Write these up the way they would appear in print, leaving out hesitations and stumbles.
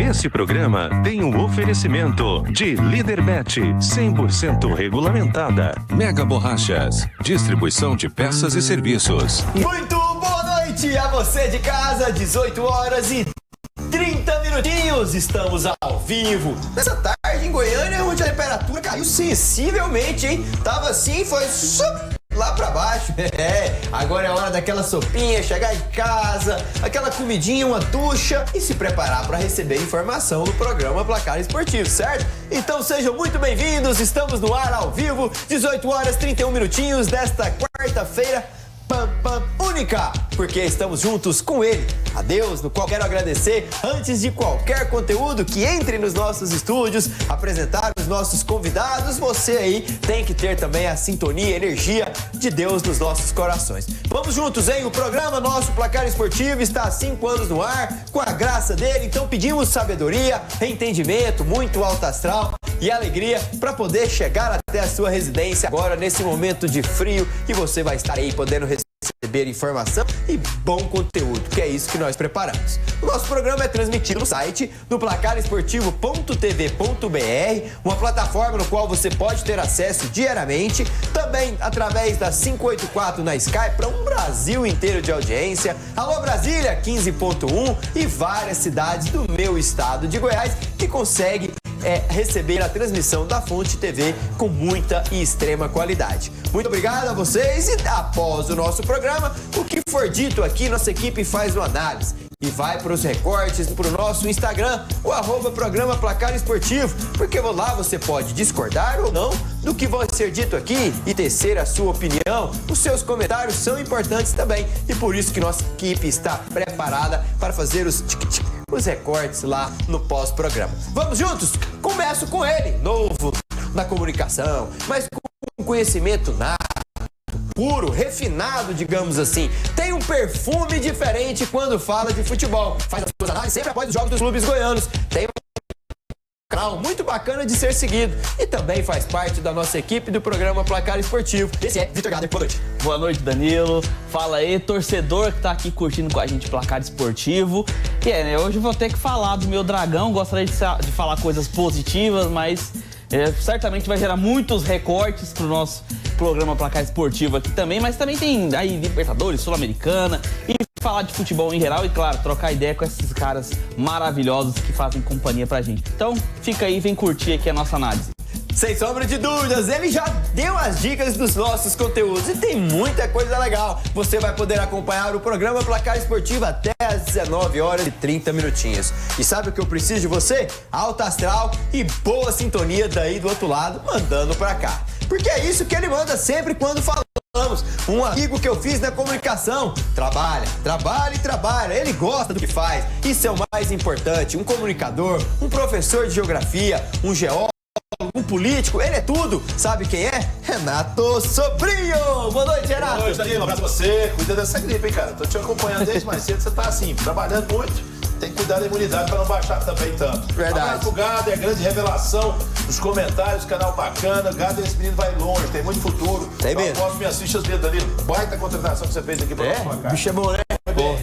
Esse programa tem o oferecimento de Líderbet, 100% regulamentada. Mega Borrachas, distribuição de peças e serviços. Muito boa noite a você de casa, 18 horas e 30 minutinhos. Estamos ao vivo nessa tarde em Goiânia, onde a temperatura caiu sensivelmente, hein? Tava assim, foi lá pra baixo. Agora é hora daquela sopinha, chegar em casa, aquela comidinha, uma ducha e se preparar para receber informação do programa Placar Esportivo, certo? Então sejam muito bem-vindos, estamos no ar ao vivo, 18 horas 31 minutinhos desta quarta-feira, única, porque estamos juntos com ele, a Deus, no qual quero agradecer, antes de qualquer conteúdo que entre nos nossos estúdios, apresentar os nossos convidados, você aí tem que ter também a sintonia, a energia de Deus nos nossos corações. Vamos juntos, hein? O programa nosso Placar Esportivo está há 5 anos no ar, com a graça dele, então pedimos sabedoria, entendimento, muito alto astral e alegria para poder chegar até a sua residência agora, nesse momento de frio, e você vai estar aí podendo receber informação e bom conteúdo, que é isso que nós preparamos. O nosso programa é transmitido no site do placaresportivo.tv.br, uma plataforma no qual você pode ter acesso diariamente, também através da 584 na Sky, para um Brasil inteiro de audiência, Alô Brasília 15.1 e várias cidades do meu estado de Goiás que consegue receber a transmissão da Fonte TV com muita e extrema qualidade. Muito obrigado a vocês e após o nosso programa, o que for dito aqui, nossa equipe faz uma análise e vai para os recortes, para o nosso Instagram, o @programa Placar Esportivo, porque lá você pode discordar ou não do que vai ser dito aqui e tecer a sua opinião. Os seus comentários são importantes também e por isso que nossa equipe está preparada para fazer os recortes lá no pós-programa. Vamos juntos? Começo com ele, novo na comunicação, mas com conhecimento puro, refinado, digamos assim. Tem um perfume diferente quando fala de futebol. Faz as suas análises sempre após os jogos dos clubes goianos. Tem um canal muito bacana de ser seguido e também faz parte da nossa equipe do programa Placar Esportivo. Esse é Vitor Gader. Boa noite. Boa noite, Danilo. Fala aí, torcedor que tá aqui curtindo com a gente Placar Esportivo. E hoje eu vou ter que falar do meu Dragão. Gostaria de falar coisas positivas, mas certamente vai gerar muitos recortes pro nosso programa Placar Esportivo aqui também, mas também tem aí Libertadores, Sul-Americana e falar de futebol em geral e, claro, trocar ideia com esses caras maravilhosos que fazem companhia pra gente. Então, fica aí, vem curtir aqui a nossa análise. Sem sombra de dúvidas, ele já deu as dicas dos nossos conteúdos e tem muita coisa legal. Você vai poder acompanhar o programa Placar Esportivo até às 19 horas e 30 minutinhos. E sabe o que eu preciso de você? Alto astral e boa sintonia daí do outro lado, mandando pra cá. Porque é isso que ele manda sempre quando falamos. Um amigo que eu fiz na comunicação, trabalha, ele gosta do que faz. Isso é o mais importante. Um comunicador, um professor de geografia, um geógrafo, um político, ele é tudo. Sabe quem é? Renato Sobrinho. Boa noite, Renato. Boa noite, Danilo. Um abraço pra você. Cuida dessa gripe, hein, cara. Tô te acompanhando desde mais cedo. Você tá assim, trabalhando muito. Tem que cuidar da imunidade para não baixar também tanto. Verdade. O Gader é a grande revelação nos comentários, canal bacana. Gader, esse menino vai longe, tem muito futuro. Tem mesmo. Eu posso minhas fichas dele, Danilo. Baita contratação que você fez aqui para nós, cara. Bicho é bom, né?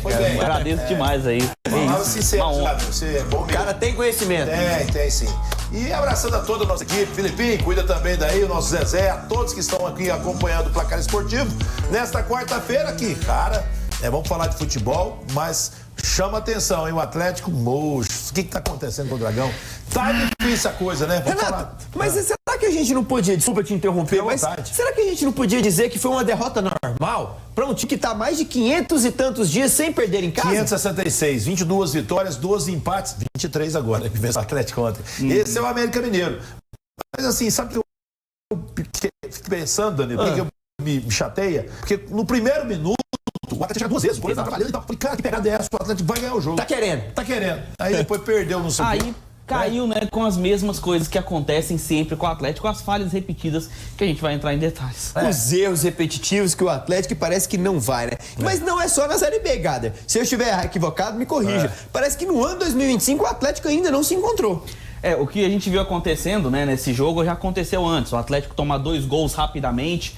Foi bem. Agradeço demais aí. Palavra sincera, Gader. Você é bom mesmo. O cara tem conhecimento. Tem sim. E abraçando a toda a nossa equipe, Filipinho, cuida também daí, o nosso Zezé, a todos que estão aqui acompanhando o Placar Esportivo. Nesta quarta-feira aqui, cara, vamos falar de futebol, mas chama atenção, hein? O Atlético, moço, o que tá acontecendo com o Dragão? Tá difícil a coisa, né? Vamos Renato, falar. mas será que a gente não podia, desculpa te interromper, mas será que a gente não podia dizer que foi uma derrota normal para um time que tá mais de 500 e tantos dias sem perder em casa? 566, 22 vitórias, 12 empates, 23 agora, que venceu o Atlético ontem. Esse é o América Mineiro. Mas assim, sabe o que eu fico pensando, Danilo? Por que me chateia? Porque no primeiro minuto, o Atlético chega 2 vezes, o Corinthians tá trabalhando e tal. Falei, cara, que pegada é essa? O Atlético vai ganhar o jogo. Tá querendo. Aí depois perdeu no segundo. Aí caiu, né, com as mesmas coisas que acontecem sempre com o Atlético, com as falhas repetidas, que a gente vai entrar em detalhes. Os erros repetitivos que o Atlético parece que não vai, né? Mas não é só na Série B, Gader. Se eu estiver equivocado, me corrija. Parece que no ano 2025 o Atlético ainda não se encontrou. O que a gente viu acontecendo, né, nesse jogo já aconteceu antes. O Atlético tomar 2 gols rapidamente,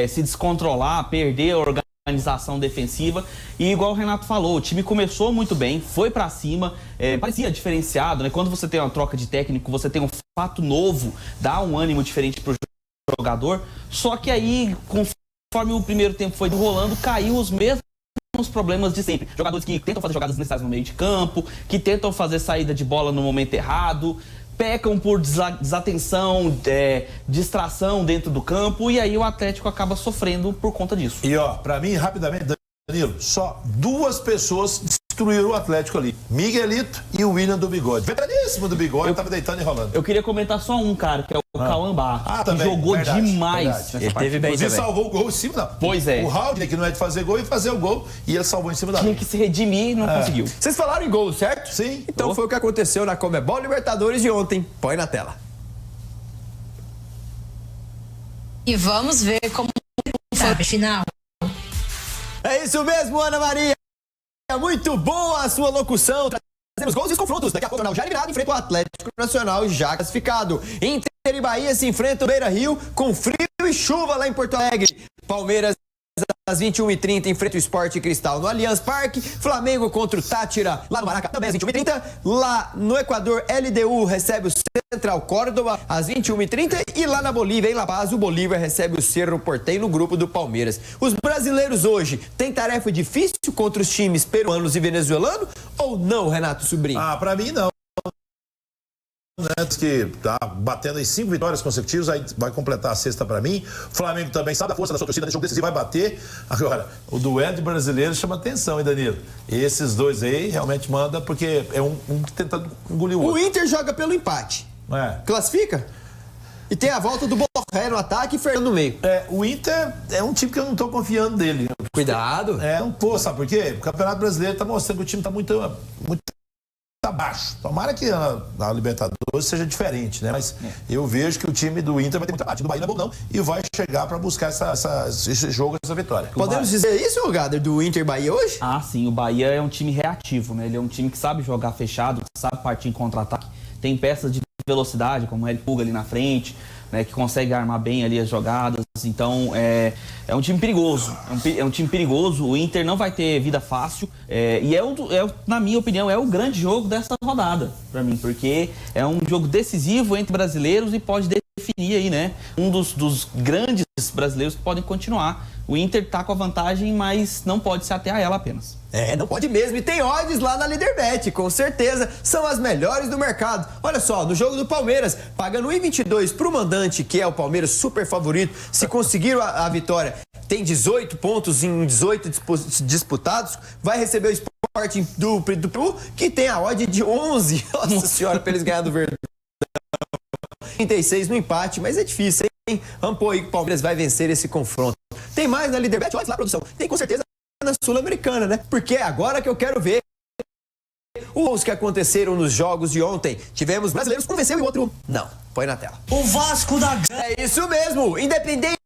se descontrolar, perder a organização organização defensiva. E igual o Renato falou, o time começou muito bem, foi pra cima, parecia diferenciado, né? Quando você tem uma troca de técnico, você tem um fato novo, dá um ânimo diferente pro jogador. Só que aí, conforme o primeiro tempo foi rolando, caiu os mesmos problemas de sempre. Jogadores que tentam fazer jogadas necessárias no meio de campo, que tentam fazer saída de bola no momento errado, pecam por desatenção, distração dentro do campo, e aí o Atlético acaba sofrendo por conta disso. E ó, pra mim, rapidamente, Danilo, só 2 pessoas destruíram o Atlético ali. Miguelito e o William do Bigode. Veteraníssimo do Bigode, tava deitando e rolando. Eu queria comentar só um, cara, que é o Cauã Barros, que também, jogou verdade, demais. verdade. Ele teve bem Inclusive também. salvou o gol em cima da... Pois é. O Raul, que não é de fazer gol, ia fazer o gol, e ele salvou em cima da... Tinha que se redimir e não conseguiu. Vocês falaram em gol, certo? Sim. Então foi o que aconteceu na Conmebol Libertadores de ontem. Põe na tela. E vamos ver como foi a final. É isso mesmo, Ana Maria. Muito boa a sua locução. Trazemos gols e os confrontos. Daqui a pouco o Jornal já eliminado enfrenta o Atlético Nacional já classificado. Inter e Bahia se enfrentam no Beira-Rio com frio e chuva lá em Porto Alegre. Palmeiras às 21h30 enfrenta o Sport Cristal no Allianz Parque. Flamengo contra o Tátira lá no Maracanã também às 21h30. Lá no Equador, LDU recebe o Central Córdoba às 21h30. E lá na Bolívia, em La Paz, o Bolívar recebe o Cerro Porteño no grupo do Palmeiras. Os brasileiros hoje têm tarefa difícil contra os times peruanos e venezuelanos ou não, Renato Sobrinho? Pra mim não. Que tá batendo em 5 vitórias consecutivas, aí vai completar a 6ª pra mim. Flamengo também sabe da força da sua torcida, nesse jogo decisivo vai bater. Agora, o duelo de brasileiros chama atenção, hein, Danilo? Esses dois aí realmente manda, porque é um tentando engolir o outro. O Inter joga pelo empate. Classifica? E tem a volta do Borré no ataque e Fernando no meio. O Inter é um time que eu não tô confiando nele. Cuidado. Sabe por quê? O Campeonato Brasileiro tá mostrando que o time tá muito abaixo. Tomara que na Libertadores seja diferente, né? Mas eu vejo que o time do Inter vai ter muita parte. Do Bahia não é bom, não. E vai chegar para buscar esse jogo, essa vitória. Podemos dizer isso, Gader, do Inter Bahia hoje? Ah, sim. O Bahia é um time reativo, né? Ele é um time que sabe jogar fechado, sabe partir em contra-ataque. Tem peças de velocidade, como o Eric Puga ali na frente, né? Que consegue armar bem ali as jogadas. Então, é um time perigoso. É um time perigoso. O Inter não vai ter vida fácil. Na minha opinião, é o grande jogo dessa rodada, pra mim. Porque é um jogo decisivo entre brasileiros e pode definir aí, né? Um dos grandes brasileiros que podem continuar. O Inter tá com a vantagem, mas não pode se ater a ela apenas. Não pode mesmo. E tem odds lá na Líderbet, com certeza. São as melhores do mercado. Olha só, no jogo do Palmeiras, pagando 1,22 pro mandante, que é o Palmeiras super favorito. Se conseguir a vitória, tem 18 pontos em 18 disputados. Vai receber o Sport do Peru, que tem a odd de 11. Nossa senhora, pra eles ganharem do Verdão. 36 no empate, mas é difícil, hein? Rampou aí que o Palmeiras vai vencer esse confronto. Tem mais na Líderbet? Olha lá, produção. Tem com certeza na Sul-Americana, né? Porque é agora que eu quero ver os que aconteceram nos jogos de ontem. Tivemos brasileiros, um venceu e o outro não. Põe na tela. O Vasco da Gama. É isso mesmo. Independente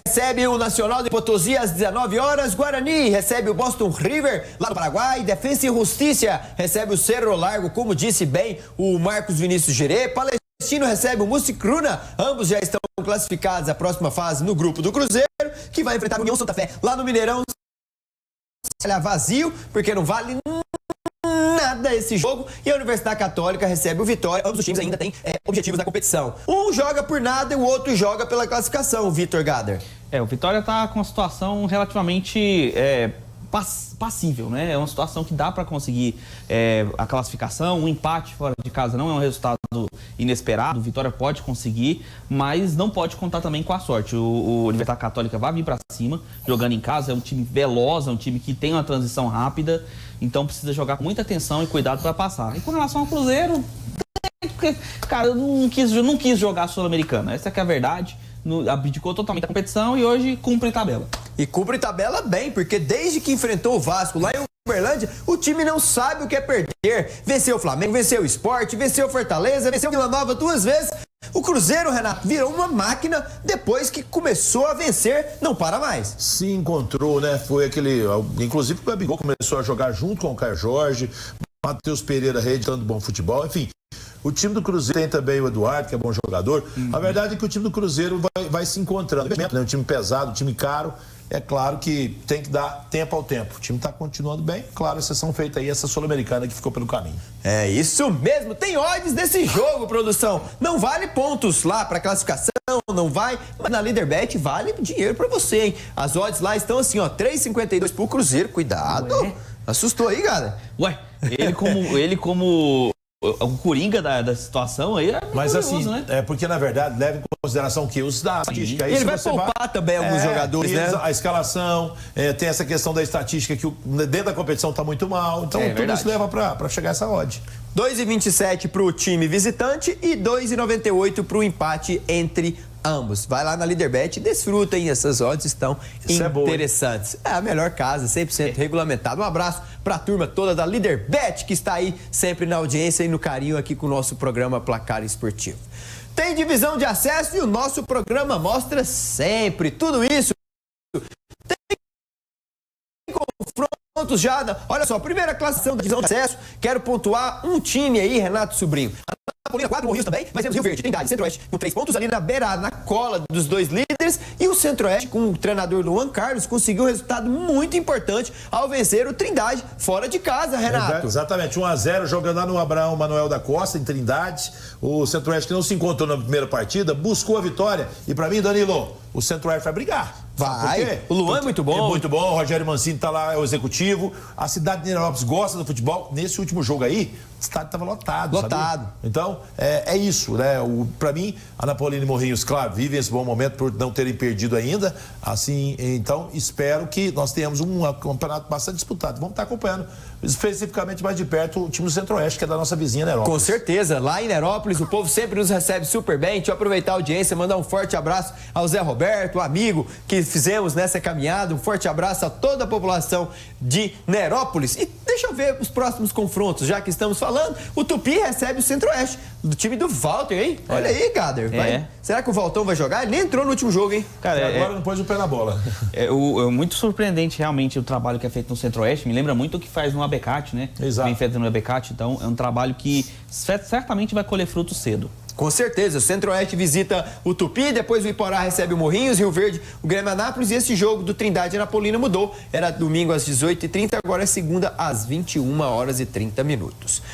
recebe o Nacional de Potosí às 19 horas. Guarani recebe o Boston River lá no Paraguai. Defensa e Justiça recebe o Cerro Largo, como disse bem o Marcos Vinícius Gerê. Palestino recebe o Musicruna. Ambos já estão classificados à próxima fase no grupo do Cruzeiro, que vai enfrentar o União Santa Fé lá no Mineirão. Vazio, porque não vale nada esse jogo. E a Universidade Católica recebe o Vitória. Ambos os times ainda têm objetivos na competição. Um joga por nada e o outro joga pela classificação, Vitor Gader. O Vitória tá com uma situação relativamente passível, né? É uma situação que dá para conseguir a classificação. Um empate fora de casa não é um resultado inesperado. O Vitória pode conseguir, mas não pode contar também com a sorte. O Universidade Católica vai vir para cima, jogando em casa. É um time veloz, é um time que tem uma transição rápida. Então precisa jogar com muita atenção e cuidado para passar. E com relação ao Cruzeiro, cara, eu não quis jogar a Sul-Americana. Essa que é a verdade. Abdicou totalmente da competição e hoje cumpre tabela. E cumpre tabela bem, porque desde que enfrentou o Vasco lá em Uberlândia, o time não sabe o que é perder. Venceu o Flamengo, venceu o Sport, venceu o Fortaleza, venceu o Vila Nova 2 vezes. O Cruzeiro, Renato, virou uma máquina depois que começou a vencer, não para mais. Se encontrou, né? Foi aquele... Inclusive o Gabigol começou a jogar junto com o Caio Jorge, Matheus Pereira reeditando bom futebol, enfim... O time do Cruzeiro tem também o Eduardo, que é bom jogador. A verdade é que o time do Cruzeiro vai se encontrando. É um time pesado, um time caro. é claro que tem que dar tempo ao tempo. O time está continuando bem, claro, exceção feita aí, essa Sul-Americana que ficou pelo caminho. É isso mesmo, tem odds desse jogo, produção. Não vale pontos lá para classificação, não vai, mas na Leaderbet vale dinheiro para você, hein? As odds lá estão assim, ó, 3,52 pro Cruzeiro, cuidado. Ué. Assustou aí, galera. Ué, ele como o coringa da situação aí é mas curioso, assim, né? é porque na verdade leva em consideração o quê? Os da estatística. Ele vai poupar também alguns jogadores, né? A escalação, tem essa questão da estatística que dentro da competição tá muito mal. Então tudo verdade. isso leva para chegar a essa odd. 2,27 pro time visitante e 2,98 pro empate entre ambos. Vai lá na Leaderbet e desfruta, hein? Essas odds estão interessantes. É a melhor casa, 100% regulamentado. Um abraço pra turma toda da Leaderbet que está aí sempre na audiência e no carinho aqui com o nosso programa Placar Esportivo. Tem divisão de acesso e o nosso programa mostra sempre tudo isso. Tem confrontos já. Olha só, primeira classificação da divisão de acesso. Quero pontuar um time aí, Renato Sobrinho. Paulina 4, Morrinhos também, mas temos Rio Verde, Trindade, Centro-Oeste com 3 pontos ali na beirada, na cola dos dois líderes, e o Centro-Oeste com o treinador Luan Carlos conseguiu um resultado muito importante ao vencer o Trindade fora de casa, Renato. Exatamente, 1-0 jogando lá no Abraão Manuel da Costa em Trindade. O Centro-Oeste que não se encontrou na primeira partida, buscou a vitória e pra mim, Danilo, o Centro-Oeste vai brigar. Vai, o Luan é muito bom. É muito bom, o Rogério Mancini tá lá, é o executivo. A cidade de Neirópolis gosta do futebol. Nesse último jogo aí, o estádio tava lotado. Lotado. Sabe? Então, é isso, né? Pra mim, a Napolina e Morrinhos, claro, vivem esse bom momento por não terem perdido ainda. Assim, então, espero que nós tenhamos um campeonato bastante disputado. Vamos estar acompanhando, especificamente mais de perto, o time do Centro-Oeste, que é da nossa vizinha Neirópolis. Com certeza, lá em Neirópolis, o povo sempre nos recebe super bem. Deixa eu aproveitar a audiência, mandar um forte abraço ao Zé Roberto, o amigo que fizemos nessa caminhada. Um forte abraço a toda a população de Neirópolis. E deixa eu ver os próximos confrontos, já que estamos falando. O Tupi recebe o Centro-Oeste, do time do Walter, hein? Olha aí, Gader. Será que o Valtão vai jogar? Ele nem entrou no último jogo, hein? Cara, agora não pôs o pé na bola. É muito surpreendente realmente o trabalho que é feito no Centro-Oeste. Me lembra muito o que faz no Abecate, né? Exato. Vem feito no Abecate, então é um trabalho que certamente vai colher frutos cedo. Com certeza, o Centro-Oeste visita o Tupi, depois o Iporá recebe o Morrinhos, Rio Verde, o Grêmio Anápolis, e esse jogo do Trindade e Napolina mudou. Era domingo às 18h30, agora é segunda às 21h30.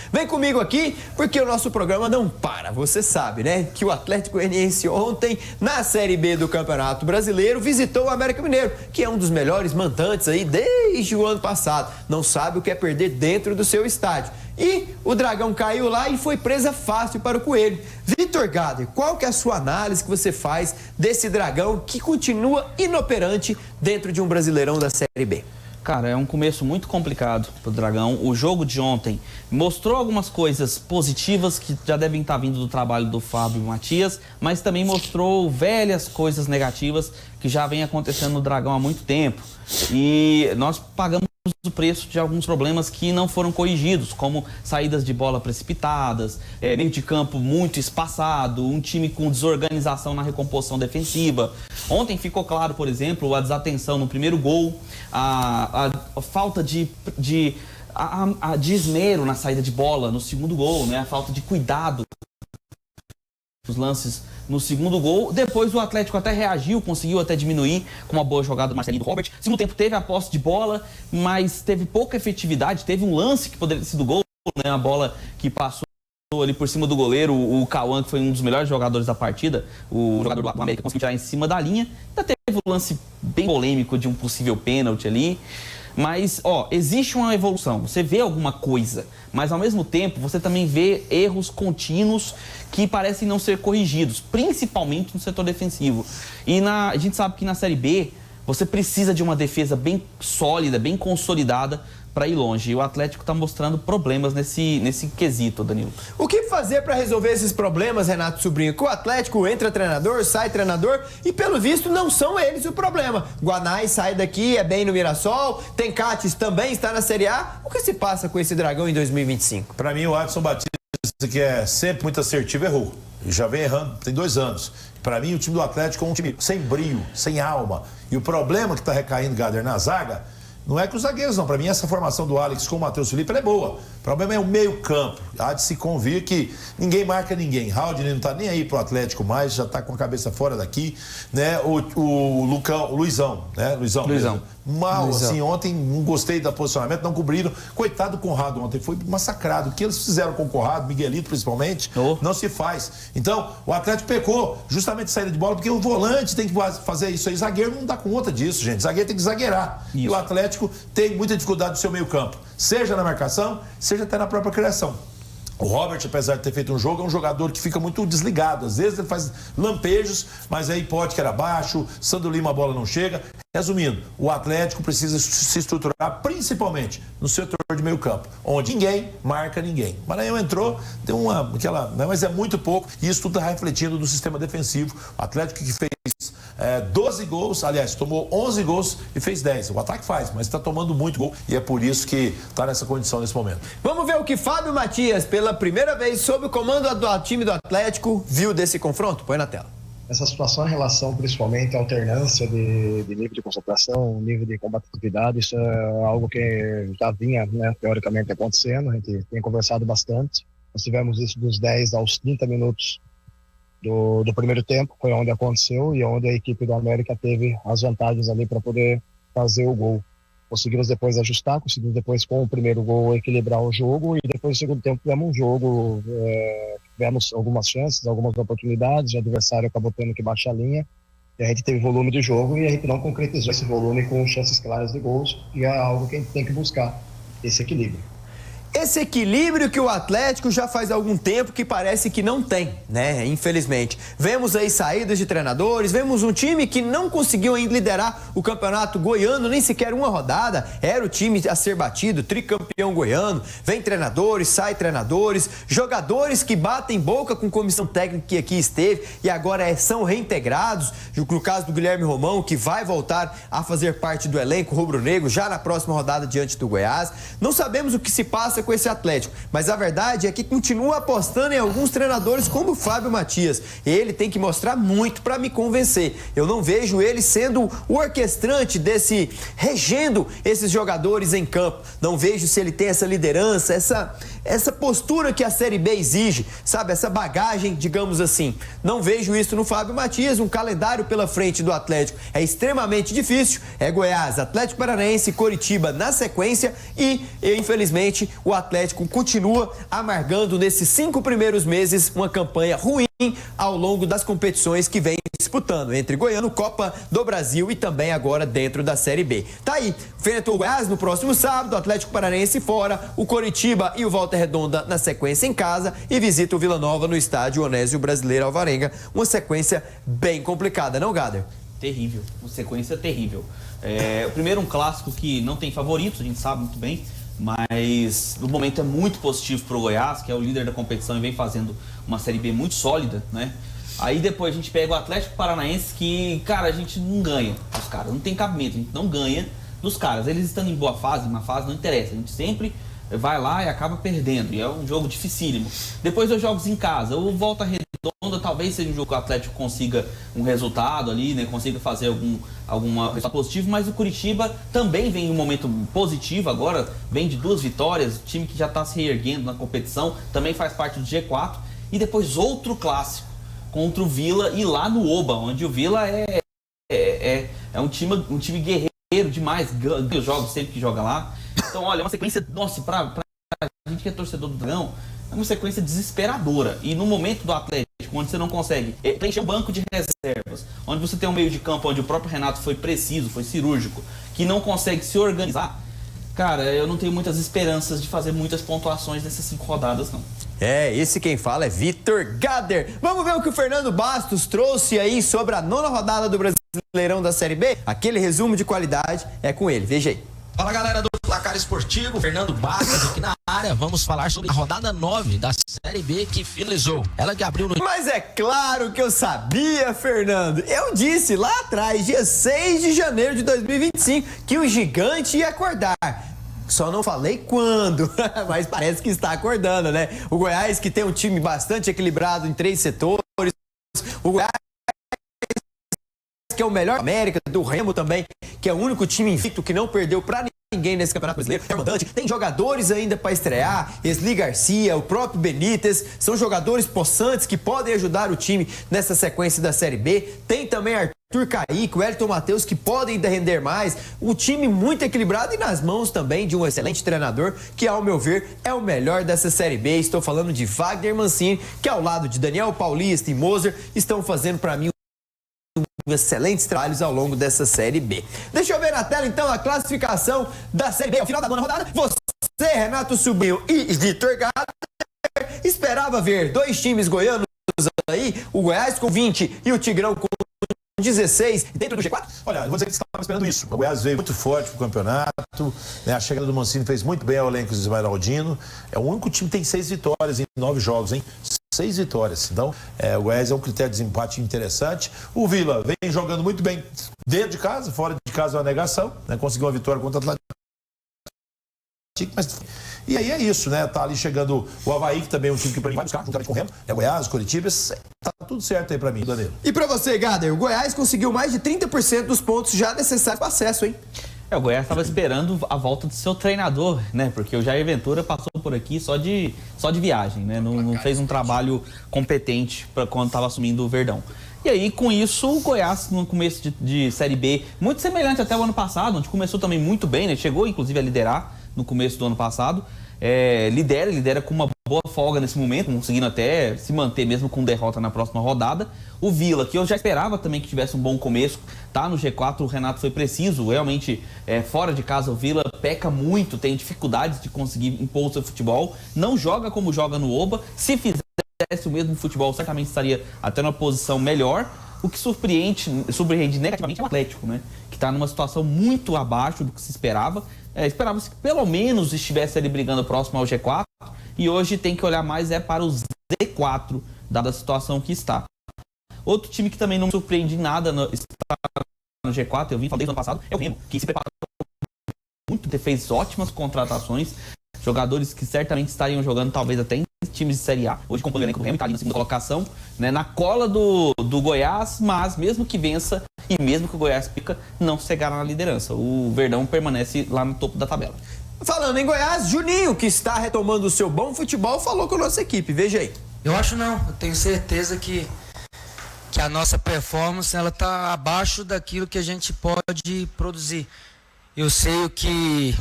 Vem comigo aqui, porque o nosso programa não para. Você sabe, né, que o Atlético Goianiense ontem, na Série B do Campeonato Brasileiro, visitou o América Mineiro, que é um dos melhores mandantes aí desde o ano passado. Não sabe o que é perder dentro do seu estádio. E o Dragão caiu lá e foi presa fácil para o Coelho. Vitor Gader, qual que é a sua análise que você faz desse Dragão que continua inoperante dentro de um Brasileirão da Série B? Cara, é um começo muito complicado pro Dragão. O jogo de ontem mostrou algumas coisas positivas que já devem estar vindo do trabalho do Fábio Matias, mas também mostrou velhas coisas negativas que já vem acontecendo no Dragão há muito tempo. E nós pagamos o preço de alguns problemas que não foram corrigidos, como saídas de bola precipitadas, meio de campo muito espaçado, um time com desorganização na recomposição defensiva. Ontem ficou claro, por exemplo, a desatenção no primeiro gol, a falta de esmero na saída de bola no segundo gol, né? A falta de cuidado nos lances no segundo gol. Depois o Atlético até reagiu, conseguiu até diminuir com uma boa jogada do Marcelinho e do Robert. Segundo tempo teve a posse de bola, mas teve pouca efetividade. Teve um lance que poderia ter sido gol, né? A bola que passou ali por cima do goleiro, o Cauã, que foi um dos melhores jogadores da partida, o jogador do América conseguiu tirar em cima da linha. Ainda teve um lance bem polêmico de um possível pênalti ali. Mas, existe uma evolução, você vê alguma coisa, mas ao mesmo tempo você também vê erros contínuos que parecem não ser corrigidos, principalmente no setor defensivo. E a gente sabe que na Série B você precisa de uma defesa bem sólida, bem consolidada para ir longe. E o Atlético está mostrando problemas nesse quesito, Danilo. O que fazer para resolver esses problemas, Renato Sobrinho? Que o Atlético entra treinador, sai treinador e, pelo visto, não são eles o problema. Guanais sai daqui, é bem no Mirassol, Tencates também está na Série A. O que se passa com esse Dragão em 2025? Para mim, o Adson Batista, que é sempre muito assertivo, errou. Já vem errando, tem 2 anos. Para mim, o time do Atlético é um time sem brio, sem alma. E o problema que está recaindo, Gader, na zaga, Não é que os zagueiros não. Para mim, essa formação do Alex com o Matheus Felipe ela é boa. O problema é o meio-campo. Há de se convir que ninguém marca ninguém. Haldner não tá nem aí pro Atlético mais, já tá com a cabeça fora daqui, né? O Luizão, né? Luizão. Mal, assim, ontem não gostei do posicionamento, não cobriram. Coitado do Conrado ontem, foi massacrado. O que eles fizeram com o Conrado, Miguelito principalmente, não se faz. Então, o Atlético pecou justamente saída de bola, porque o volante tem que fazer isso aí. Zagueiro não dá conta disso, gente. Zagueiro tem que zagueirar. Isso. E o Atlético tem muita dificuldade no seu meio campo. Seja na marcação, seja até na própria criação. O Robert, apesar de ter feito um jogo, é um jogador que fica muito desligado. Às vezes ele faz lampejos, mas aí pode que era baixo, Sandro Lima a bola não chega. Resumindo, o Atlético precisa se estruturar principalmente no setor de meio campo, onde ninguém marca ninguém. O Maranhão entrou, deu mas é muito pouco, e isso tudo está refletindo no sistema defensivo. O Atlético que fez 12 gols, aliás, tomou 11 gols e fez 10. O ataque faz, mas está tomando muito gol e é por isso que está nessa condição nesse momento. Vamos ver o que Fábio Matias, pela primeira vez sob o comando do time do Atlético, viu desse confronto. Põe na tela. Essa situação em relação principalmente à alternância de nível de concentração, nível de combatividade, isso é algo que já vinha, né, teoricamente acontecendo, a gente tem conversado bastante. Nós tivemos isso dos 10 aos 30 minutos do primeiro tempo, foi onde aconteceu e onde a equipe do América teve as vantagens ali para poder fazer o gol. Conseguimos depois ajustar, conseguimos depois com o primeiro gol equilibrar o jogo e depois no segundo tempo tivemos um jogo, tivemos algumas chances, algumas oportunidades, o adversário acabou tendo que baixar a linha e a gente teve volume de jogo e a gente não concretizou esse volume com chances claras de gols e é algo que a gente tem que buscar, esse equilíbrio. Esse equilíbrio que o Atlético já faz algum tempo que parece que não tem, né? Infelizmente. Vemos aí saídas de treinadores, vemos um time que não conseguiu ainda liderar o campeonato goiano, nem sequer uma rodada. Era o time a ser batido, tricampeão goiano. Vem treinadores, sai treinadores, jogadores que batem boca com comissão técnica que aqui esteve e agora são reintegrados. No caso do Guilherme Romão, que vai voltar a fazer parte do elenco rubro-negro já na próxima rodada diante do Goiás. Não sabemos o que se passa com esse Atlético, mas a verdade é que continua apostando em alguns treinadores como o Fábio Matias. Ele tem que mostrar muito para me convencer. Eu não vejo ele sendo o orquestrante regendo esses jogadores em campo. Não vejo se ele tem essa liderança, essa postura que a Série B exige, sabe? Essa bagagem, digamos assim. Não vejo isso no Fábio Matias. Um calendário pela frente do Atlético é extremamente difícil. É Goiás, Atlético Paranaense e Coritiba na sequência e, infelizmente, o Atlético continua amargando nesses 5 primeiros meses uma campanha ruim ao longo das competições que vem disputando entre Goiano, Copa do Brasil e também agora dentro da Série B. Tá aí, enfrentou o Goiás no próximo sábado, o Atlético Paranaense fora, o Coritiba e o Volta Redonda na sequência em casa e visita o Vila Nova no estádio Onésio Brasileiro Alvarenga. Uma sequência bem complicada, não, Gader? Terrível, uma sequência terrível. O primeiro um clássico que não tem favoritos, a gente sabe muito bem, mas o momento é muito positivo para o Goiás, que é o líder da competição e vem fazendo uma Série B muito sólida, né? Aí depois a gente pega o Atlético Paranaense que, cara, a gente não ganha dos caras, não tem cabimento, a gente não ganha dos caras. Eles estando em boa fase, má fase, não interessa, a gente sempre vai lá e acaba perdendo, e é um jogo dificílimo. Depois dos jogos em casa, o Volta Redonda talvez seja um jogo que o Atlético consiga um resultado ali, né? Consiga fazer alguma resultado positivo, mas o Curitiba também vem em um momento positivo agora, vem de 2 vitórias, time que já está se reerguendo na competição, também faz parte do G4, e depois outro clássico contra o Vila e lá no Oba, onde o Vila é um time guerreiro demais, ganha os jogos sempre que joga lá. Então, olha, é uma sequência, nossa, pra gente que é torcedor do Dragão, é uma sequência desesperadora. E no momento do Atlético, onde você não consegue preencher um banco de reservas, onde você tem um meio de campo onde o próprio Renato foi preciso, foi cirúrgico, que não consegue se organizar, cara, eu não tenho muitas esperanças de fazer muitas pontuações nessas 5 rodadas, não. Esse quem fala é Vitor Gader. Vamos ver o que o Fernando Bastos trouxe aí sobre a 9ª rodada do Brasileirão da Série B? Aquele resumo de qualidade é com ele, veja aí. Fala, galera do Placar Esportivo, Fernando Bastos aqui na área. Vamos falar sobre a rodada 9 da Série B que finalizou. Ela que abriu no... Mas é claro que eu sabia, Fernando. Eu disse lá atrás, dia 6 de janeiro de 2025, que o gigante ia acordar. Só não falei quando, mas parece que está acordando, né? O Goiás, que tem um time bastante equilibrado em 3 setores. O Goiás, que é o melhor da América, do Remo também, que é o único time invicto que não perdeu pra ninguém nesse Campeonato Brasileiro. É mandante. Tem jogadores ainda para estrear. Esli Garcia, o próprio Benítez. São jogadores possantes que podem ajudar o time nessa sequência da Série B. Tem também Arthur Caíque, o Wellington Matheus, que podem ainda render mais. Um time muito equilibrado e nas mãos também de um excelente treinador, que, ao meu ver, é o melhor dessa Série B. Estou falando de Wagner Mancini, que ao lado de Daniel Paulista e Moser estão fazendo para mim excelentes trabalhos ao longo dessa Série B. Deixa eu ver na tela, então, a classificação da Série B. Ao final da 9ª rodada, você, Renato Sobrinho e Vitor Gader, esperava ver dois times goianos aí, o Goiás com 20 e o Tigrão com 16 dentro do G4? Olha, eu vou dizer que você estava esperando isso. O Goiás veio muito forte pro campeonato, né? A chegada do Mancini fez muito bem ao elenco do Esmeraldino. É o único time que tem 6 vitórias em 9 jogos, hein? 6 vitórias. Então, o Goiás é um critério de desempate interessante. O Vila vem jogando muito bem dentro de casa, fora de casa é uma negação, né? Conseguiu uma vitória contra o Atlético. Mas, e aí é isso, né? Tá ali chegando o Avaí, que também é um time que pra mim vai buscar, juntamente com o Remo. É Goiás, Coritiba, tá tudo certo aí pra mim, Danilo. E pra você, Gader, o Goiás conseguiu mais de 30% dos pontos já necessários para acesso, hein? O Goiás estava esperando a volta do seu treinador, né? Porque o Jair Ventura passou por aqui só de viagem, né? Não fez um trabalho competente para quando estava assumindo o Verdão. E aí, com isso, o Goiás, no começo de Série B, muito semelhante até o ano passado, onde começou também muito bem, né? Chegou, inclusive, a liderar no começo do ano passado. Lidera com uma boa folga nesse momento, conseguindo até se manter mesmo com derrota na próxima rodada. O Vila, que eu já esperava também que tivesse um bom começo, tá no G4, o Renato foi preciso, realmente fora de casa o Vila peca muito, tem dificuldades de conseguir impor o seu futebol, não joga como joga no Oba, se fizesse o mesmo futebol certamente estaria até numa posição melhor. O que surpreende negativamente é o Atlético, né? Que está numa situação muito abaixo do que se esperava. Esperava-se que pelo menos estivesse ali brigando próximo ao G4 e hoje tem que olhar mais para o Z4, dada a situação que está. Outro time que também não me surpreende em nada está no G4, eu vim falar desde o ano passado, é o Remo, que se preparou muito, fez ótimas contratações, jogadores que certamente estariam jogando talvez até em times de Série A. Hoje compõe o elenco do Remo, está ali na segunda colocação, né, na cola do Goiás, mas mesmo que vença e mesmo que o Goiás pica, não chegará na liderança. O Verdão permanece lá no topo da tabela. Falando em Goiás, Juninho, que está retomando o seu bom futebol, falou com a nossa equipe. Veja aí. Eu acho não. Eu tenho certeza que a nossa performance ela está abaixo daquilo que a gente pode produzir. Eu sei que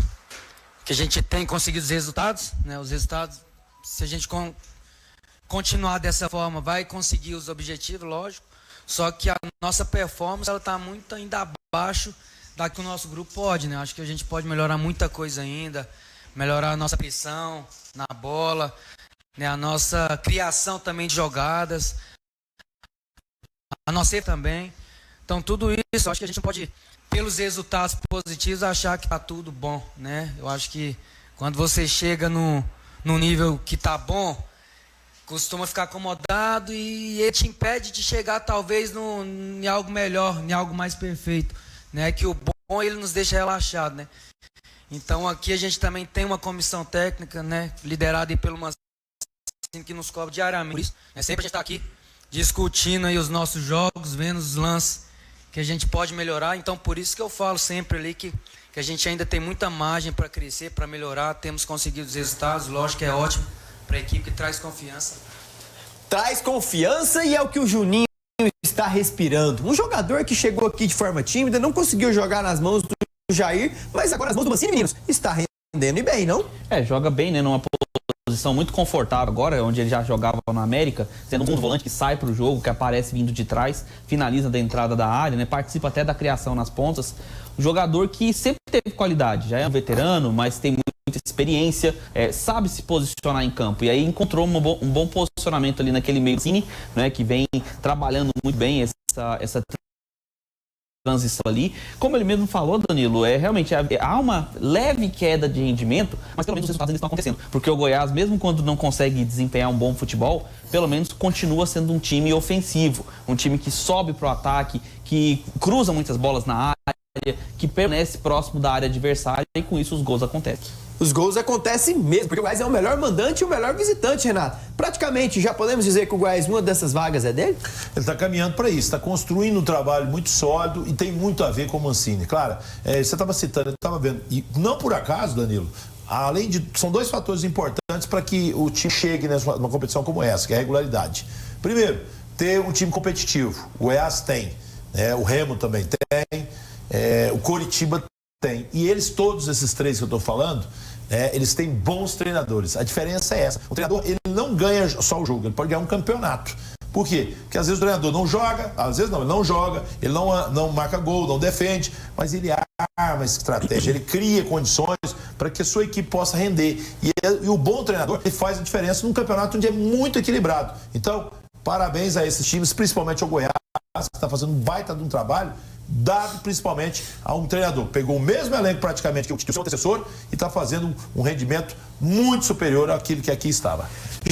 a gente tem conseguido os resultados, né? Os resultados, se a gente continuar dessa forma, vai conseguir os objetivos, lógico. Só que a nossa performance ela está muito ainda abaixo da que o nosso grupo pode, né? Acho que a gente pode melhorar muita coisa ainda, melhorar a nossa pressão na bola, né? A nossa criação também de jogadas, a nossa também. Então tudo isso, acho que a gente pode, pelos resultados positivos, achar que está tudo bom, né? Eu acho que quando você chega no nível que está bom, costuma ficar acomodado e ele te impede de chegar talvez em algo melhor, em algo mais perfeito, né? Que o bom ele nos deixa relaxado, né? Então aqui a gente também tem uma comissão técnica, né? Liderada aí pelo Mancini, que nos cobra diariamente. Por isso, sempre a gente está aqui discutindo aí os nossos jogos, vendo os lances que a gente pode melhorar. Então por isso que eu falo sempre ali que a gente ainda tem muita margem para crescer, para melhorar. Temos conseguido os resultados, lógico que é ótimo para a equipe, que traz confiança. Traz confiança e é o que o Juninho está respirando. Um jogador que chegou aqui de forma tímida, não conseguiu jogar nas mãos do Jair, mas agora nas mãos do Mancini, meninos, está rendendo e bem, não? Joga bem, né? Numa posição muito confortável agora, onde ele já jogava na América, sendo um volante que sai para o jogo, que aparece vindo de trás, finaliza da entrada da área, né? Participa até da criação nas pontas. Um jogador que sempre teve qualidade, já é um veterano, mas tem muita experiência, sabe se posicionar em campo. E aí encontrou um bom posicionamento ali naquele meio, né? Que vem trabalhando muito bem essa transição ali. Como ele mesmo falou, Danilo, realmente há uma leve queda de rendimento, mas pelo menos os resultados estão acontecendo. Porque o Goiás, mesmo quando não consegue desempenhar um bom futebol, pelo menos continua sendo um time ofensivo, um time que sobe para o ataque, que cruza muitas bolas na área, que permanece próximo da área adversária e com isso os gols acontecem. os gols acontecem mesmo, porque o Goiás é o melhor mandante e o melhor visitante, Renato. Praticamente, já podemos dizer que o Goiás, uma dessas vagas é dele? Ele está caminhando para isso, está construindo um trabalho muito sólido e tem muito a ver com o Mancini. Claro, você estava citando, eu estava vendo, e não por acaso, Danilo, além de... São dois fatores importantes para que o time chegue numa competição como essa, que é a regularidade. Primeiro, ter um time competitivo. O Goiás tem, o Remo também tem, o Coritiba tem. E eles, todos esses três que eu estou falando, eles têm bons treinadores. A diferença é essa. O treinador, ele não ganha só o jogo, ele pode ganhar um campeonato. Por quê? Porque às vezes o treinador não joga, às vezes não, ele não joga, ele não marca gol, não defende, mas ele arma estratégia, ele cria condições para que a sua equipe possa render. E o bom treinador, ele faz a diferença num campeonato onde é muito equilibrado. Então, parabéns a esses times, principalmente ao Goiás, que está fazendo um baita de um trabalho, dado principalmente a um treinador. Pegou o mesmo elenco praticamente que o seu antecessor e está fazendo um rendimento muito superior àquilo que aqui estava.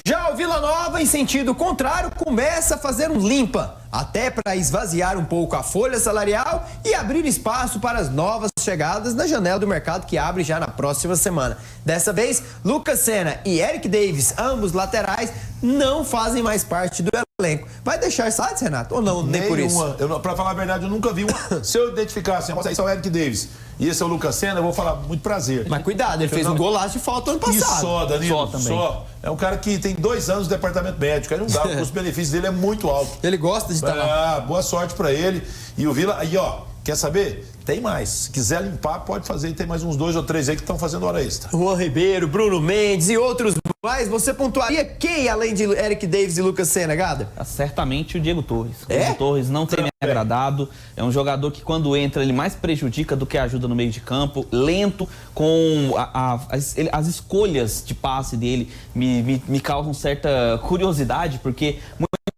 Já o Vila Nova, em sentido contrário, começa a fazer um limpa, até para esvaziar um pouco a folha salarial e abrir espaço para as novas chegadas na janela do mercado que abre já na próxima semana. Dessa vez, Lucas Senna e Eric Davis, ambos laterais, não fazem mais parte do elenco. Vai deixar saídas, Renato? Ou não? Nem por isso? Para falar a verdade, eu nunca vi uma. Se eu identificasse, esse é o Eric Davis e esse é o Lucas Senna, eu vou falar muito prazer. Mas cuidado, ele fez um golaço de falta ano passado. E só, Danilo, só também. É um cara que tem 2 anos no departamento médico, aí não dá, porque os benefícios dele é muito alto. Ele gosta de estar lá. Boa sorte pra ele. E o Vila, aí ó, quer saber? Tem mais. Se quiser limpar, pode fazer. E tem mais uns 2 ou 3 aí que estão fazendo hora extra. Juan Ribeiro, Bruno Mendes e outros mais. Você pontuaria quem, além de Eric Davis e Lucas Senna, Gada? Certamente o Diego Torres. O Diego Torres não tem me agradado. É um jogador que quando entra ele mais prejudica do que ajuda no meio de campo. Lento, com as escolhas de passe dele me causam certa curiosidade, porque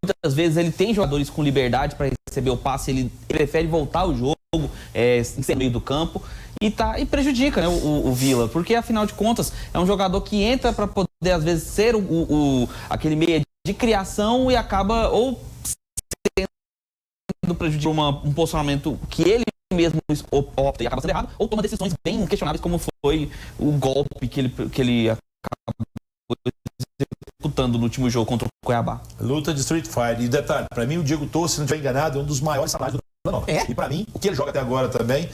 muitas vezes ele tem jogadores com liberdade para receber o passe, ele prefere voltar o jogo no meio do campo e prejudica, né, o Vila, porque afinal de contas é um jogador que entra para poder às vezes ser aquele meia de criação e acaba ou sendo prejudicado por um posicionamento que ele mesmo opta e acaba sendo errado, ou toma decisões bem questionáveis, como foi o golpe que ele acabou disputando no último jogo contra o Cuiabá. Luta de Street Fighter. E detalhe, pra mim o Diego Torres, se não estiver enganado, é um dos maiores salários do Vila Nova. E pra mim, o que ele joga até agora também,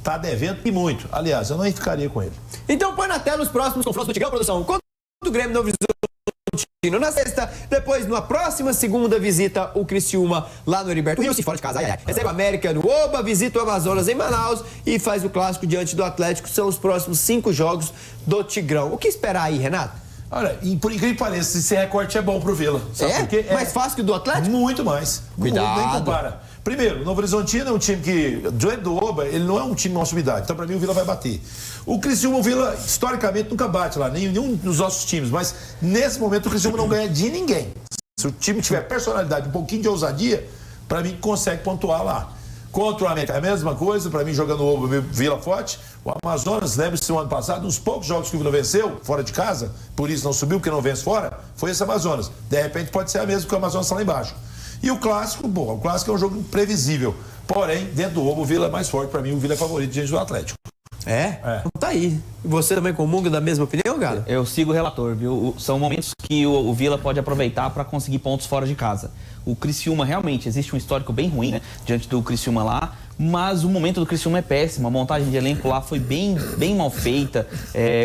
tá devendo e muito. Aliás, eu não ficaria com ele. Então põe na tela os próximos confrontos do Tigrão, produção. Contra o Grêmio Novo Horizontino na sexta, depois na próxima segunda visita o Criciúma lá no Heriberto Rio, se fora de casa, recebe o América no Oba, visita o Amazonas em Manaus e faz o clássico diante do Atlético. São os próximos 5 jogos do Tigrão. O que esperar aí, Renato? Olha, e por incrível que pareça, esse recorte é bom pro Vila. Sabe por quê? Mais fácil que o do Atlético? Muito mais. Cuidado. Nem compara. Primeiro, o Novo Horizontino é um time que, diante do Oba, ele não é um time de nossa unidade. Então, pra mim, o Vila vai bater. O Criciúma, o Vila, historicamente, nunca bate lá, nenhum dos nossos times. Mas, nesse momento, o Criciúma não ganha de ninguém. Se o time tiver personalidade, um pouquinho de ousadia, pra mim, consegue pontuar lá. Contra o América, é a mesma coisa, pra mim, jogando o Oba, Vila forte. O Amazonas, lembre-se, o ano passado, uns poucos jogos que o Vila venceu, fora de casa, por isso não subiu, porque não vence fora, foi esse Amazonas. De repente, pode ser a mesma, porque o Amazonas está lá embaixo. E o Clássico, bom, o Clássico é um jogo imprevisível. Porém, dentro do Oba, o Vila é mais forte. Pra mim, o Vila é favorito diante do Atlético. Então tá aí. Você também comunga da mesma opinião, cara? Eu sigo o relator, viu? São momentos que o Vila pode aproveitar para conseguir pontos fora de casa. O Criciúma, realmente, existe um histórico bem ruim, né? Diante do Criciúma lá. Mas o momento do Criciúma é péssimo. A montagem de elenco lá foi bem mal feita.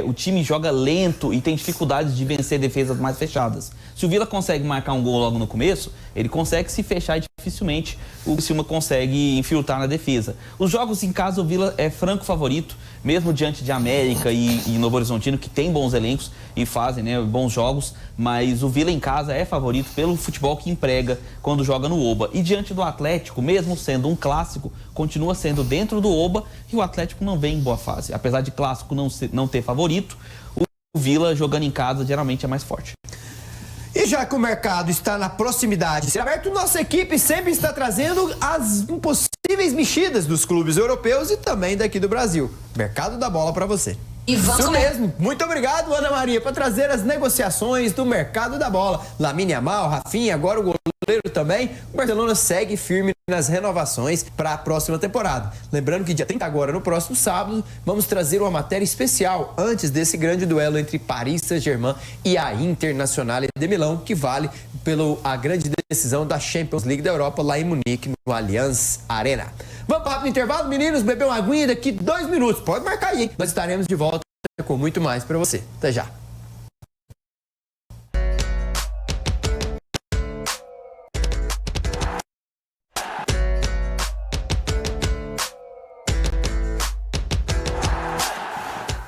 O time joga lento e tem dificuldades de vencer defesas mais fechadas. Se o Vila consegue marcar um gol logo no começo, ele consegue se fechar e dificilmente o Criciúma consegue infiltrar na defesa. Os jogos em casa, o Vila é franco favorito, mesmo diante de América e Novo Horizontino, que tem bons elencos e fazem, né, bons jogos, mas o Vila em casa é favorito pelo futebol que emprega quando joga no Oba. E diante do Atlético, mesmo sendo um clássico, continua sendo dentro do Oba e o Atlético não vem em boa fase. Apesar de clássico não ter favorito, o Vila jogando em casa geralmente é mais forte. E já que o mercado está na proximidade de ser aberto, nossa equipe sempre está trazendo as impossíveis mexidas dos clubes europeus e também daqui do Brasil. Mercado da bola para você. E vamos Isso mesmo. Muito obrigado, Ana Maria, por trazer as negociações do mercado da bola. Lamine Yamal, Rafinha, agora o goleiro também. O Barcelona segue firme nas renovações para a próxima temporada. Lembrando que dia 30 agora, no próximo sábado, vamos trazer uma matéria especial antes desse grande duelo entre Paris Saint-Germain e a Internazionale de Milão, que vale pela grande decisão da Champions League da Europa lá em Munique, no Allianz Arena. Vamos para o rápido intervalo, meninos, beber uma aguinha daqui 2 minutos. Pode marcar aí, hein? Nós estaremos de volta com muito mais para você. Até já.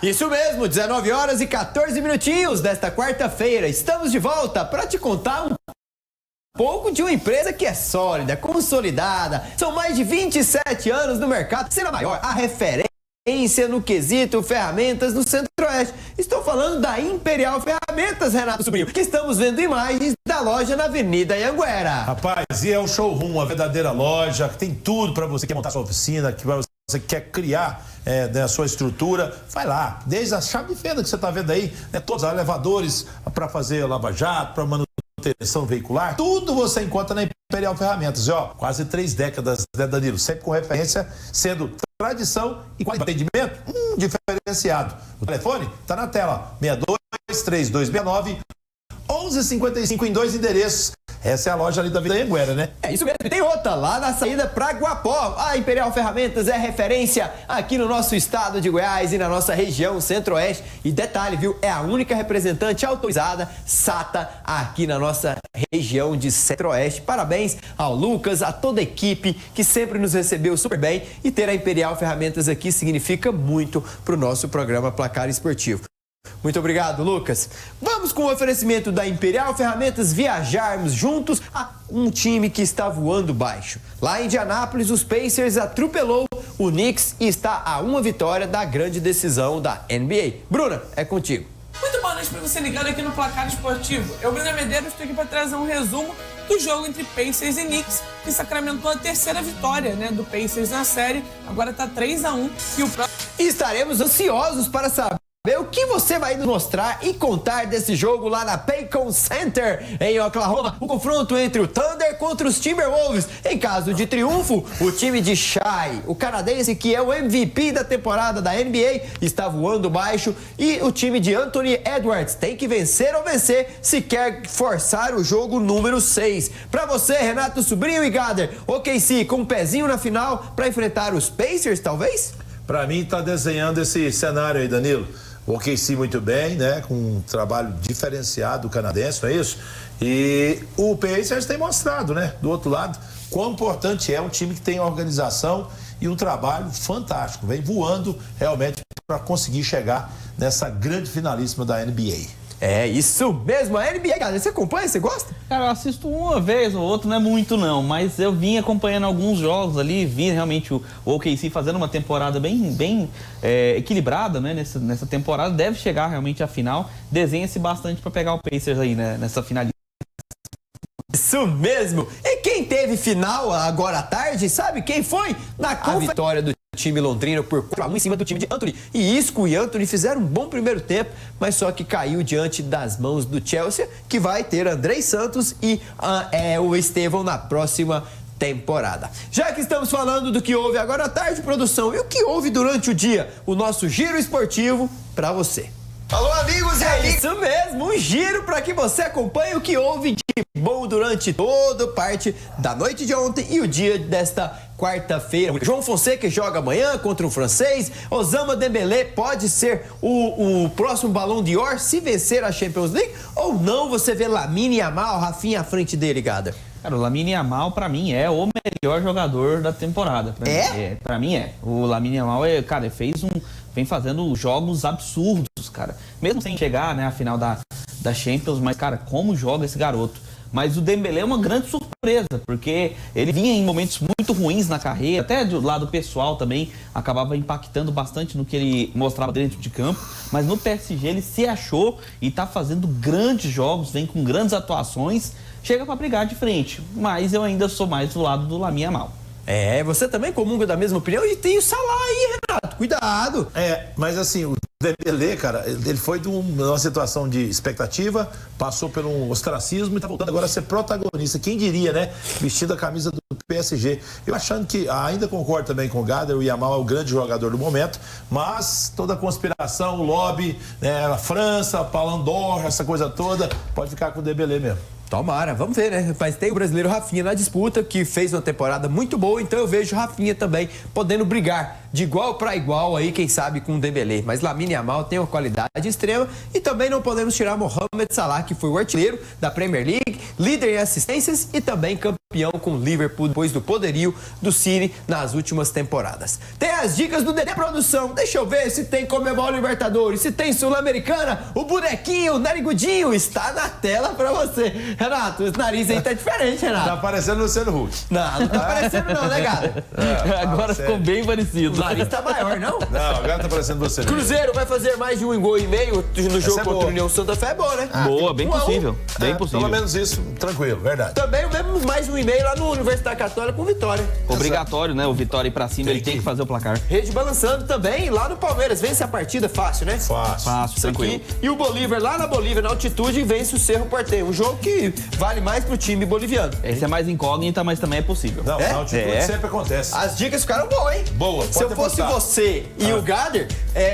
Isso mesmo, 19 horas e 14 minutinhos desta quarta-feira. Estamos de volta para te contar um pouco de uma empresa que é sólida, consolidada. São mais de 27 anos no mercado, sendo a maior, a referência no quesito ferramentas no Centro-Oeste. Estou falando da Imperial Ferramentas, Renato Sobrinho, que estamos vendo imagens da loja na Avenida Anhanguera. Rapaz, e é o showroom, a verdadeira loja, que tem tudo para você que quer montar sua oficina, que você quer criar a sua estrutura. Vai lá, desde a chave de fenda que você está vendo aí, todos os elevadores para fazer lava-jato, para manutenção veicular, tudo você encontra na Imperial Ferramentas. E, ó, quase 3 décadas, né, Danilo? Sempre com referência, sendo tradição e com atendimento diferenciado. O telefone está na tela, 62-3269-1155 em 2 endereços. Essa é a loja ali da Avenida Anhanguera, né? É isso mesmo, tem outra lá na saída para Guapó. A Imperial Ferramentas é referência aqui no nosso estado de Goiás e na nossa região Centro-Oeste. E detalhe, viu? É a única representante autorizada SATA aqui na nossa região de Centro-Oeste. Parabéns ao Lucas, a toda a equipe que sempre nos recebeu super bem. E ter a Imperial Ferramentas aqui significa muito para o nosso programa Placar Esportivo. Muito obrigado, Lucas. Vamos com o oferecimento da Imperial Ferramentas viajarmos juntos a um time que está voando baixo. Lá em Indianápolis, os Pacers atropelou o Knicks e está a uma vitória da grande decisão da NBA. Bruna, é contigo. Muito boa noite para você ligado aqui no Placar Esportivo. Eu, Bruna Medeiros, estou aqui para trazer um resumo do jogo entre Pacers e Knicks, que sacramentou a 3ª vitória, né, do Pacers na série. Agora está 3-1 e estaremos ansiosos para saber o que você vai nos mostrar e contar desse jogo lá na Paycom Center, em Oklahoma. O confronto entre o Thunder contra os Timberwolves. Em caso de triunfo, o time de Shai, o canadense que é o MVP da temporada da NBA, está voando baixo. E o time de Anthony Edwards tem que vencer ou vencer se quer forçar o jogo número 6. Para você, Renato Sobrinho e Gader, OKC com um pezinho na final para enfrentar os Pacers, talvez? Para mim, tá desenhando esse cenário aí, Danilo. O OKC muito bem, né? Com um trabalho diferenciado canadense, não é isso? E o Pacers tem mostrado, né? Do outro lado, quão importante é um time que tem organização e um trabalho fantástico. Vem voando realmente para conseguir chegar nessa grande finalíssima da NBA. É isso mesmo, a NBA, galera, você acompanha, você gosta? Cara, eu assisto uma vez ou outra, não é muito não, mas eu vim acompanhando alguns jogos ali, vi realmente o OKC fazendo uma temporada bem equilibrada, né, nessa temporada, deve chegar realmente à final, desenha-se bastante para pegar o Pacers aí, né, nessa finalista. Isso mesmo, e quem teve final agora à tarde, sabe quem foi? A vitória do time londrino por 4-1 em cima do time de Anthony. E Isco e Anthony fizeram um bom primeiro tempo, mas só que caiu diante das mãos do Chelsea, que vai ter Andrei Santos e o Estevão na próxima temporada. Já que estamos falando do que houve agora à tarde, produção, e o que houve durante o dia? O nosso giro esportivo para você. Alô, amigos e amigas! Isso mesmo, um giro para que você acompanhe o que houve de bom durante toda parte da noite de ontem e o dia desta quarta-feira. João Fonseca joga amanhã contra um francês. Osama Dembélé pode ser o próximo Ballon d'Or se vencer a Champions League ou não? Você vê Lamine Yamal, Rafinha à frente dele, Gada? Cara, o Lamine Yamal, pra mim, é o melhor jogador da temporada. Pra mim é. O Lamine Yamal, cara, vem fazendo jogos absurdos, cara. Mesmo sem chegar, né, à final da Champions, mas, cara, como joga esse garoto. Mas o Dembélé é uma grande surpresa, porque ele vinha em momentos muito ruins na carreira, até do lado pessoal também, acabava impactando bastante no que ele mostrava dentro de campo, mas no PSG ele se achou e tá fazendo grandes jogos, vem com grandes atuações, chega para brigar de frente, mas eu ainda sou mais do lado do Lamine Yamal. Você também comunga da mesma opinião e tem o Salah aí, Renato, cuidado. Mas assim, o Dembélé, cara, ele foi de uma situação de expectativa, passou por um ostracismo e tá voltando agora a ser protagonista. Quem diria, né? Vestindo a camisa do PSG. Eu achando que ainda concordo também com o Gader, o Yamal é o grande jogador do momento, mas toda a conspiração, o lobby, né, a França, Ballon d'Or, essa coisa toda, pode ficar com o Dembélé mesmo. Tomara, vamos ver, né? Mas tem o brasileiro Rafinha na disputa, que fez uma temporada muito boa, então eu vejo o Rafinha também podendo brigar de igual para igual aí, quem sabe, com o Dembélé. Mas Lamine Yamal tem uma qualidade extrema e também não podemos tirar Mohamed Salah, que foi o artilheiro da Premier League, líder em assistências e também campeão com o Liverpool depois do poderio do City nas últimas temporadas. Tem as dicas do DD Produção, deixa eu ver se tem Comebol Libertadores, se tem Sul-Americana, o bonequinho, o narigudinho está na tela para você. Renato, esse nariz aí tá diferente, Renato. Tá parecendo o Luciano Huck. Não tá parecendo não, né, cara? Agora ficou bem parecido. O nariz tá maior, não? Não, agora tá parecendo você. Cruzeiro vai fazer mais de 1,5 gols no jogo contra o União Santa Fé, é boa, né? Boa, bem possível. Bem possível. Pelo menos isso, tranquilo, verdade. Também vemos mais 1,5 lá no Universidade Católica com Vitória. Obrigatório, né? O Vitória ir pra cima, ele tem que fazer o placar. Rede balançando também lá no Palmeiras. Vence a partida fácil, né? Fácil, tranquilo. E o Bolívar lá na Bolívia, na altitude, vence o Cerro Porteño. Um jogo que vale mais pro time boliviano. Esse é mais incógnita, mas também é possível. Não, na altitude sempre acontece. As dicas ficaram boas, hein? Boa, Se eu fosse você e o Gader,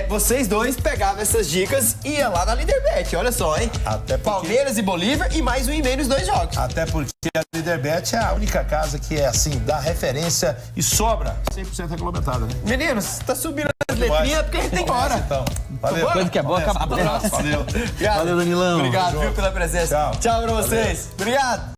vocês dois pegavam essas dicas e iam lá na Líderbet. Olha só, hein? Até porque... Palmeiras e Bolívar e mais 1,5 nos dois jogos. Até porque a Líderbet é a única casa que é assim, dá referência e sobra 100% regulamentada, né? Meninos, tá subindo as letrinhas porque a gente tem que ir embora. Então, valeu. Coisa que é boa, acaba. Valeu. Valeu, Valeu, Danilão. Obrigado, viu, pela presença. Tchau. Tchau pra vocês. Obrigado.